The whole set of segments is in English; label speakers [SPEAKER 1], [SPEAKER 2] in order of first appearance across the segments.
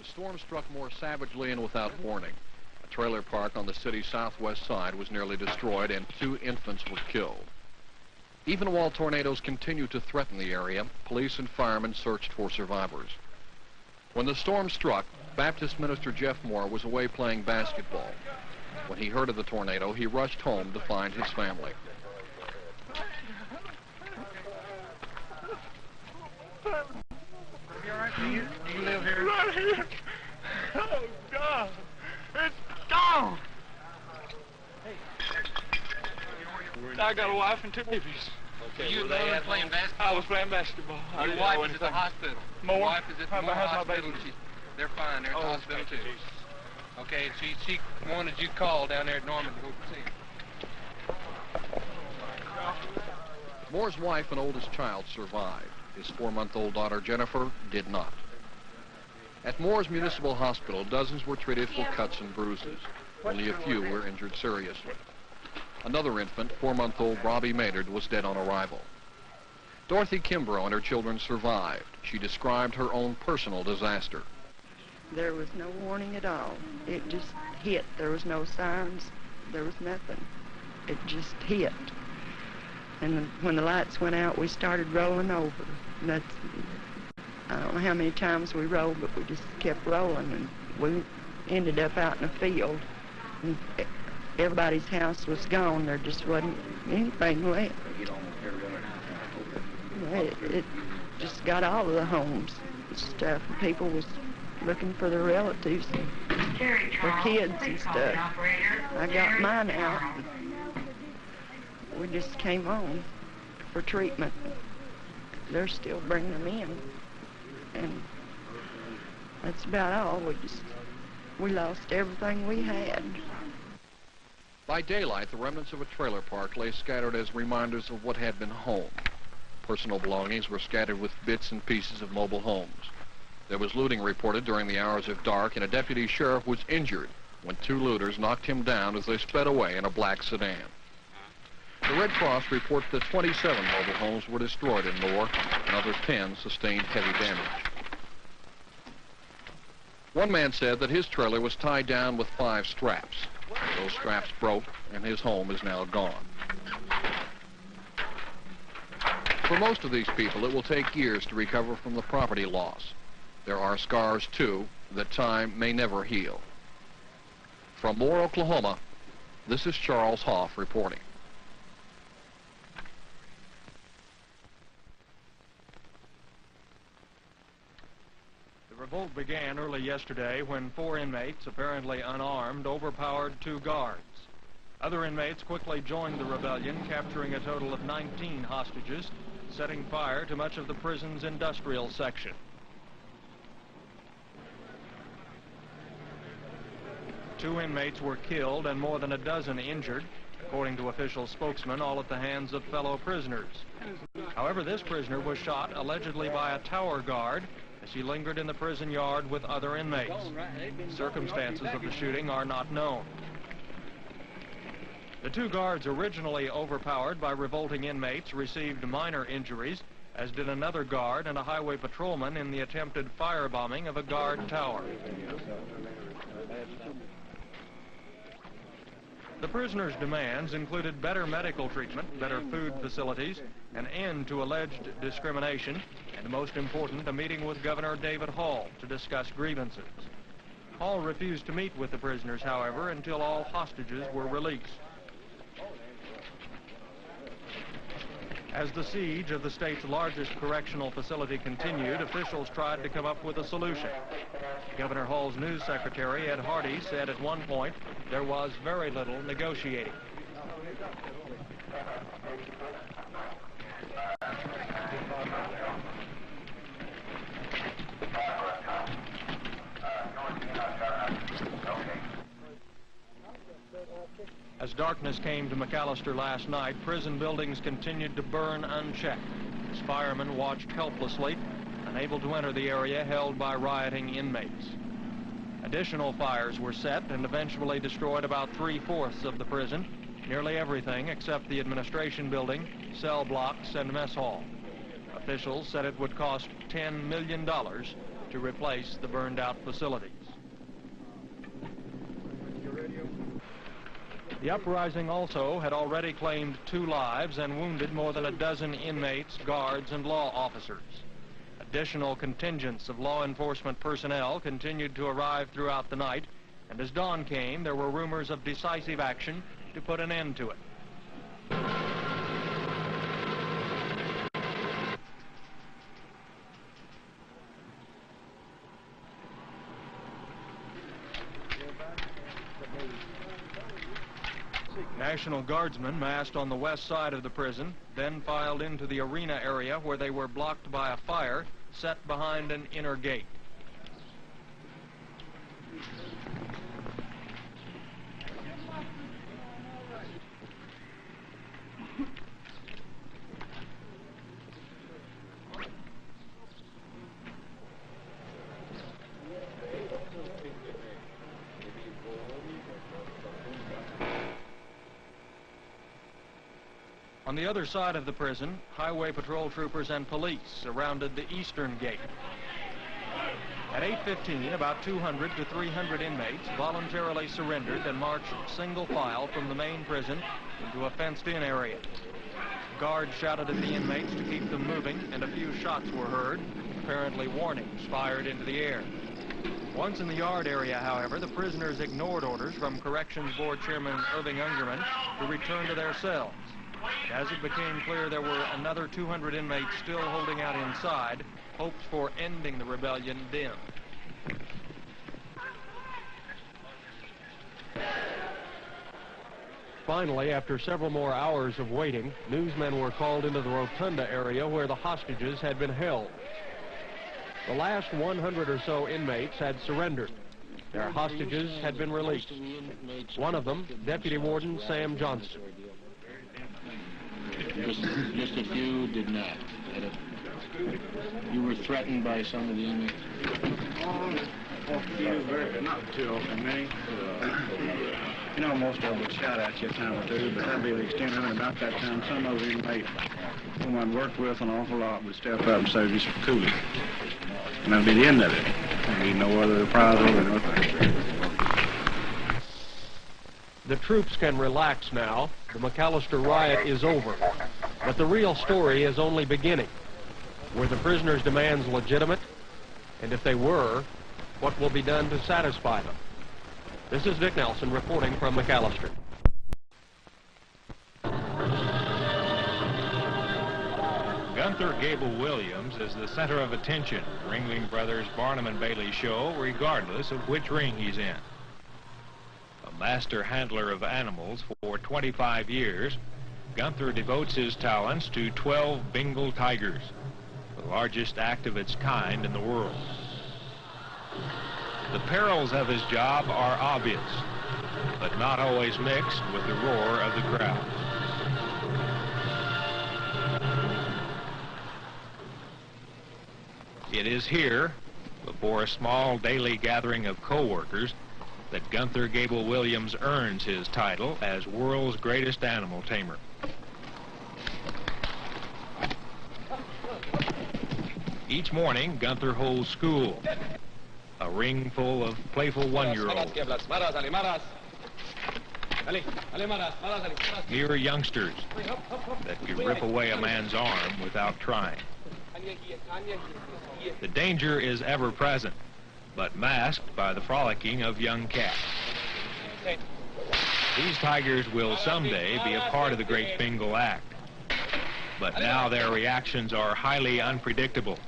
[SPEAKER 1] storm struck more savagely and without warning. A trailer park on the city's southwest side was nearly destroyed and 2 infants were killed. Even while tornadoes continued to threaten the area, police and firemen searched for survivors. When the storm struck, Baptist minister Jeff Moore was away playing basketball. When he heard of the tornado, he rushed home to find his family.
[SPEAKER 2] You all right? Do you live here? Right here. Oh, God. It's gone. Hey. I got a wife and 2 babies.
[SPEAKER 3] Okay, you were playing basketball?
[SPEAKER 2] I was playing basketball.
[SPEAKER 3] Your wife is at the hospital.
[SPEAKER 2] More?
[SPEAKER 3] Your wife is at the hospital. They're fine. They're at the hospital, too. Okay, she wanted you to call down there at Norman to go see her.
[SPEAKER 1] Moore's wife and oldest child survived. His 4-month-old daughter, Jennifer, did not. At Moore's Municipal Hospital, dozens were treated for cuts and bruises. Only a few were injured seriously. Another infant, 4-month-old Robbie Maynard, was dead on arrival. Dorothy Kimbrough and her children survived. She described her own personal disaster.
[SPEAKER 4] There was no warning at all. It just hit. There was no sirens. There was nothing. It just hit. And when the lights went out, we started rolling over. That's, I don't know how many times we rolled, but we just kept rolling, and we ended up out in a field. And everybody's house was gone. There just wasn't anything left. It just got all of the homes and stuff. And people was looking for their relatives and their kids and stuff. I got mine out. We just came on for treatment. They're still bringing them in, and that's about all. We lost everything we had.
[SPEAKER 1] By daylight, the remnants of a trailer park lay scattered as reminders of what had been home. Personal belongings were scattered with bits and pieces of mobile homes. There was looting reported during the hours of dark, and a deputy sheriff was injured when 2 looters knocked him down as they sped away in a black sedan. The Red Cross reports that 27 mobile homes were destroyed in Moore, and other 10 sustained heavy damage. One man said that his trailer was tied down with 5 straps. Those straps broke, and his home is now gone. For most of these people, it will take years to recover from the property loss. There are scars, too, that time may never heal. From Moore, Oklahoma, this is Charles Hoff reporting.
[SPEAKER 5] The revolt began early yesterday when 4 inmates, apparently unarmed, overpowered 2 guards. Other inmates quickly joined the rebellion, capturing a total of 19 hostages, setting fire to much of the prison's industrial section. Two inmates were killed and more than a dozen injured, according to official spokesmen, all at the hands of fellow prisoners. However, this prisoner was shot allegedly by a tower guard as he lingered in the prison yard with other inmates. The circumstances of the shooting are not known. The 2 guards originally overpowered by revolting inmates received minor injuries, as did another guard and a highway patrolman in the attempted firebombing of a guard tower. The prisoners' demands included better medical treatment, better food facilities, an end to alleged discrimination, and most important, a meeting with Governor David Hall to discuss grievances. Hall refused to meet with the prisoners, however, until all hostages were released. As the siege of the state's largest correctional facility continued, officials tried to come up with a solution. Governor Hall's news secretary, Ed Hardy, said at one point there was very little negotiating. As darkness came to McAllister last night, prison buildings continued to burn unchecked as firemen watched helplessly, unable to enter the area held by rioting inmates. Additional fires were set and eventually destroyed about 3/4 of the prison, nearly everything except the administration building, cell blocks, and mess hall. Officials said it would cost $10 million to replace the burned-out facilities. The uprising also had already claimed 2 lives and wounded more than a dozen inmates, guards, and law officers. Additional contingents of law enforcement personnel continued to arrive throughout the night, and as dawn came, there were rumors of decisive action to put an end to it. National Guardsmen massed on the west side of the prison, then filed into the arena area where they were blocked by a fire set behind an inner gate. On the other side of the prison, highway patrol troopers and police surrounded the eastern gate. At 8:15, about 200 to 300 inmates voluntarily surrendered and marched single file from the main prison into a fenced-in area. Guards shouted at the inmates to keep them moving, and a few shots were heard, apparently warnings fired into the air. Once in the yard area, however, the prisoners ignored orders from Corrections Board Chairman Irving Ungerman to return to their cells. As it became clear there were another 200 inmates still holding out inside, hopes for ending the rebellion dimmed. Finally, after several more hours of waiting, newsmen were called into the rotunda area where the hostages had been held. The last 100 or so inmates had surrendered. Their hostages had been released. One of them, Deputy Warden Sam Johnston.
[SPEAKER 6] Just a few did not. You were threatened by some of the inmates?
[SPEAKER 2] A few, not too often, many. You know, most of them would shout at you a time or two, but that'd be the extent of it. About that time, some of the inmates whom I'd worked with an awful lot would step up and say, just cool it. And that'd be the end of it. There'd be no other reprisal or nothing.
[SPEAKER 5] The troops can relax now. The McAllister riot is over. But the real story is only beginning. Were the prisoners' demands legitimate? And if they were, what will be done to satisfy them? This is Dick Nelson reporting from McAllister.
[SPEAKER 7] Gunther Gable Williams is the center of attention. Ringling Brothers Barnum and Bailey show, regardless of which ring he's in. A master handler of animals for 25 years, Gunther devotes his talents to 12 Bengal tigers, the largest act of its kind in the world. The perils of his job are obvious, but not always mixed with the roar of the crowd. It is here, before a small daily gathering of co-workers, that Gunther Gable Williams earns his title as world's greatest animal tamer. Each morning, Gunther holds school, a ring full of playful one-year-olds. Mere youngsters that could rip away a man's arm without trying. The danger is ever present, but masked by the frolicking of young cats. These tigers will someday be a part of the Great Bengal Act, but now their reactions are highly unpredictable,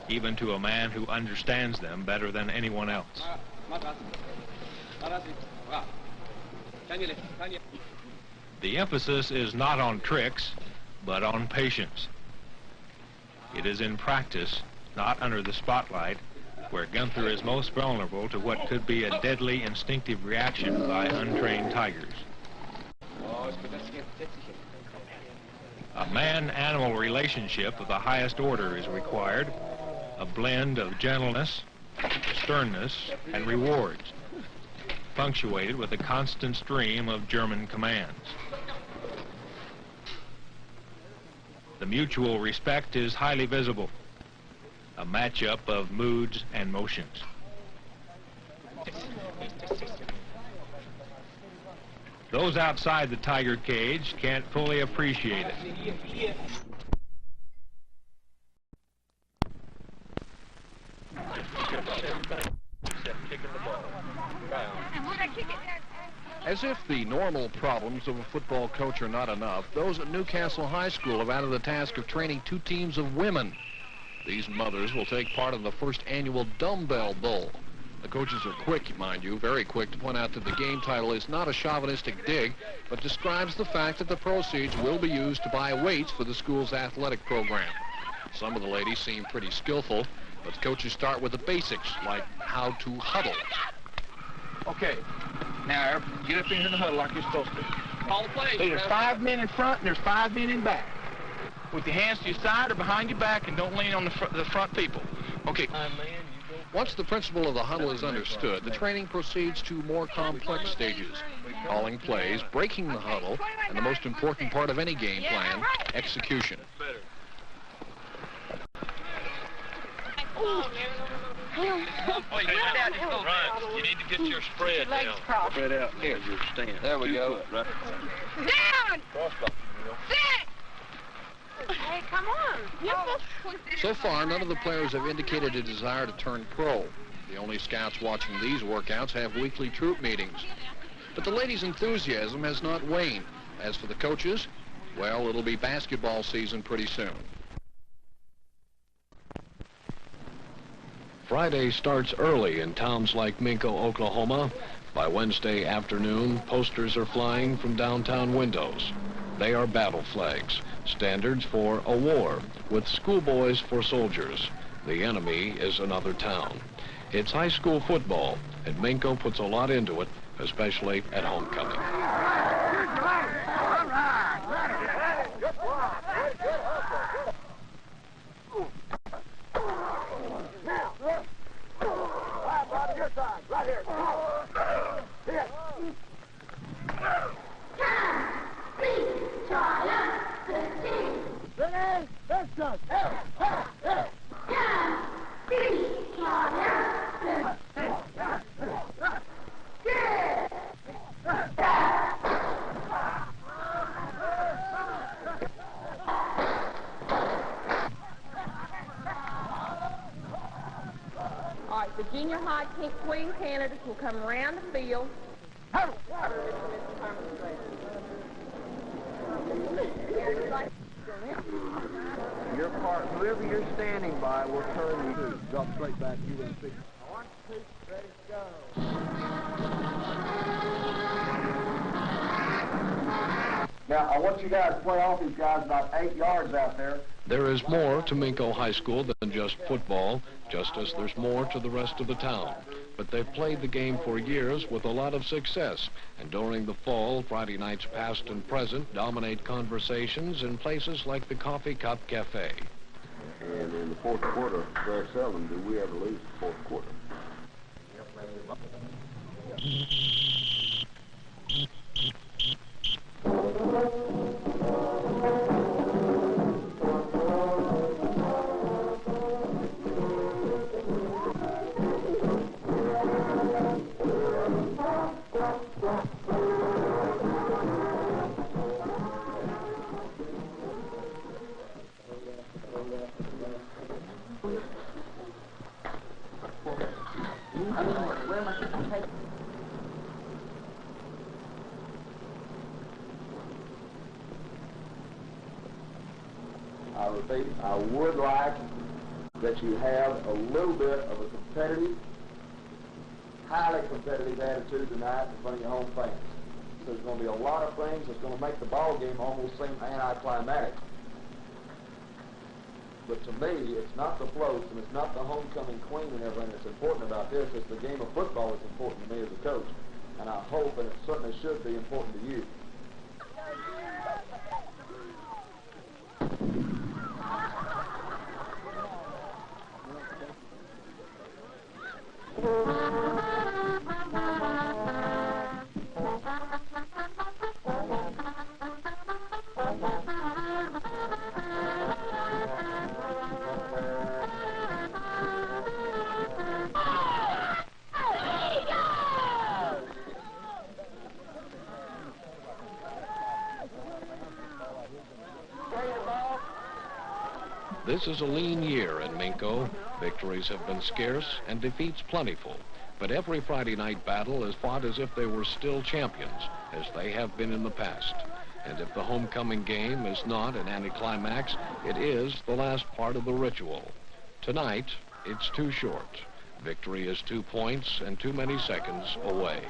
[SPEAKER 7] even to a man who understands them better than anyone else. The emphasis is not on tricks, but on patience. It is in practice, not under the spotlight, where Gunther is most vulnerable to what could be a deadly instinctive reaction by untrained tigers. A man-animal relationship of the highest order is required, a blend of gentleness, sternness, and rewards, punctuated with a constant stream of German commands. The mutual respect is highly visible. a matchup of moods and motions. Those outside the Tiger cage can't fully appreciate it.
[SPEAKER 1] As if the normal problems of a football coach are not enough, those at Newcastle High School have added the task of training 2 teams of women. These mothers will take part in the first annual Dumbbell Bowl. The coaches are quick, mind you, very quick to point out that the game title is not a chauvinistic dig, but describes the fact that the proceeds will be used to buy weights for the school's athletic program. Some of the ladies seem pretty skillful, but the coaches start with the basics, like how to huddle.
[SPEAKER 8] Okay, now get up into the huddle like you're supposed to.
[SPEAKER 3] All the plays.
[SPEAKER 8] There's 5 men in front and there's 5 men in back. With your hands to your side or behind your back, and don't lean on the front people. Okay.
[SPEAKER 1] Once the principle of the huddle is understood, the training proceeds to more complex stages. Calling plays, breaking the huddle, and the most important part of any game plan, execution.
[SPEAKER 3] You need to get your spread down.
[SPEAKER 2] Spread out. Here, you stand.
[SPEAKER 3] There we go.
[SPEAKER 2] Right.
[SPEAKER 9] Down! Sit! Hey, come on.
[SPEAKER 1] So far, none of the players have indicated a desire to turn pro. The only scouts watching these workouts have weekly troop meetings. But the ladies' enthusiasm has not waned. As for the coaches, well, it'll be basketball season pretty soon. Friday starts early in towns like Minko, Oklahoma. By Wednesday afternoon, posters are flying from downtown windows. They are battle flags, standards for a war, with schoolboys for soldiers. The enemy is another town. It's high school football, and Minko puts a lot into it, especially at homecoming.
[SPEAKER 9] All right, the junior high queen candidates will come around the field.
[SPEAKER 2] Your part, whoever you're standing by, will turn you to. Drop straight back, you and 6. 1, 2, ready, go. Now, I want you guys to play off these guys about 8 yards out there.
[SPEAKER 1] There is more to Minko High School than just football, just as there's more to the rest of the town. But they've played the game for years with a lot of success. And during the fall, Friday nights past and present dominate conversations in places like the Coffee Cup Cafe.
[SPEAKER 2] And in the fourth quarter, very seldom do we ever lose the fourth quarter. I repeat, I would like that you have a little bit of a competitive, highly competitive attitude tonight in front of your home fans. So there's going to be a lot of things that's going to make the ball game almost seem anticlimactic. But to me, it's not the floats and it's not the homecoming queen and everything that's important about this. It's the game of football that's important to me as a coach. And I hope, and it certainly should be important to you.
[SPEAKER 1] This is a lean year in Minco. Victories have been scarce and defeats plentiful. But every Friday night battle is fought as if they were still champions, as they have been in the past. And if the homecoming game is not an anticlimax, it is the last part of the ritual. Tonight, it's too short. Victory is 2 points and too many seconds away.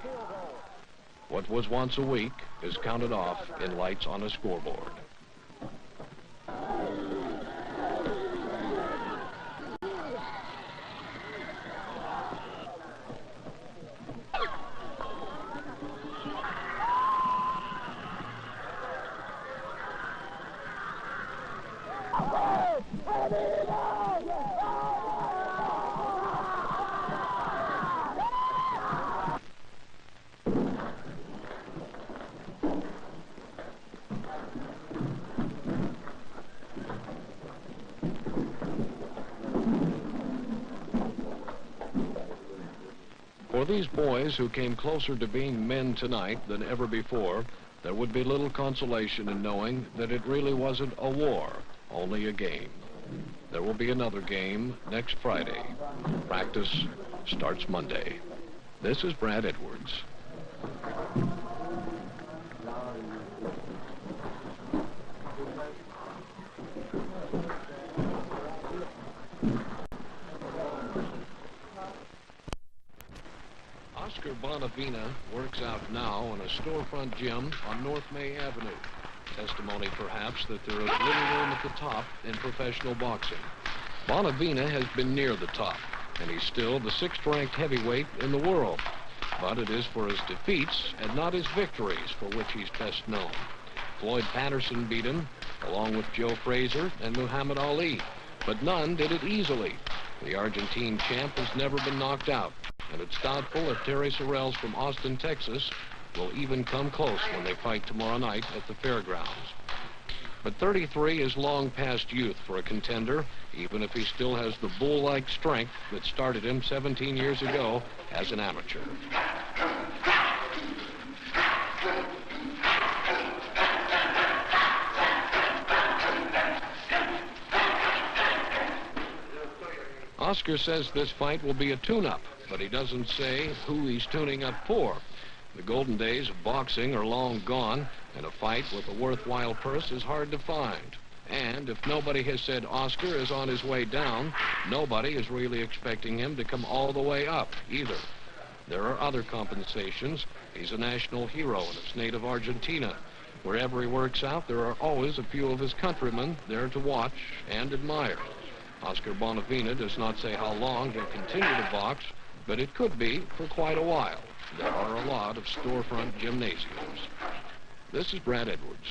[SPEAKER 1] What was once a week is counted off in lights on a scoreboard. For these boys who came closer to being men tonight than ever before, there would be little consolation in knowing that it really wasn't a war, only a game. There will be another game next Friday. Practice starts Monday. This is Brad Edwards. Oscar Bonavena works out now in a storefront gym on North May Avenue. Testimony, perhaps, that there is little room at the top in professional boxing. Bonavena has been near the top, and he's still the 6th-ranked heavyweight in the world. But it is for his defeats and not his victories for which he's best known. Floyd Patterson beat him, along with Joe Frazier and Muhammad Ali. But none did it easily. The Argentine champ has never been knocked out, and it's doubtful if Terry Sorrells from Austin, Texas, will even come close when they fight tomorrow night at the fairgrounds. But 33 is long past youth for a contender, even if he still has the bull-like strength that started him 17 years ago as an amateur. Oscar says this fight will be a tune-up, but he doesn't say who he's tuning up for. The golden days of boxing are long gone, and a fight with a worthwhile purse is hard to find. And if nobody has said Oscar is on his way down, nobody is really expecting him to come all the way up either. There are other compensations. He's a national hero in his native Argentina. Wherever he works out, there are always a few of his countrymen there to watch and admire. Oscar Bonavena does not say how long he'll continue to box, but it could be for quite a while. There are a lot of storefront gymnasiums. This is Brad Edwards.